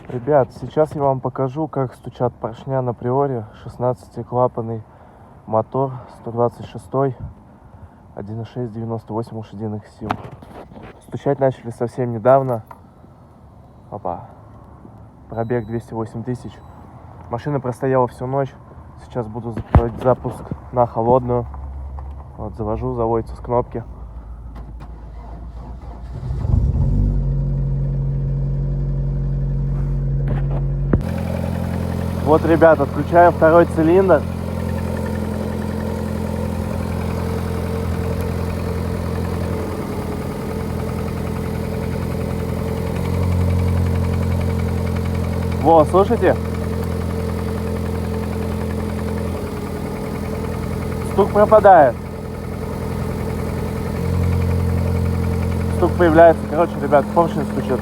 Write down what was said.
Ребят, сейчас я вам покажу, как стучат поршня на приоре. 16-клапанный мотор, 126, 1.6, 98 лошадиных сил. Стучать начали совсем недавно. Опа. Пробег 208 тысяч. Машина простояла всю ночь. Сейчас буду закрывать запуск на холодную. Вот, завожу, заводится с кнопки. Вот, ребят, отключаю второй цилиндр. Во, слышите? Стук пропадает. Стук появляется. Короче, ребят, поршень стучит.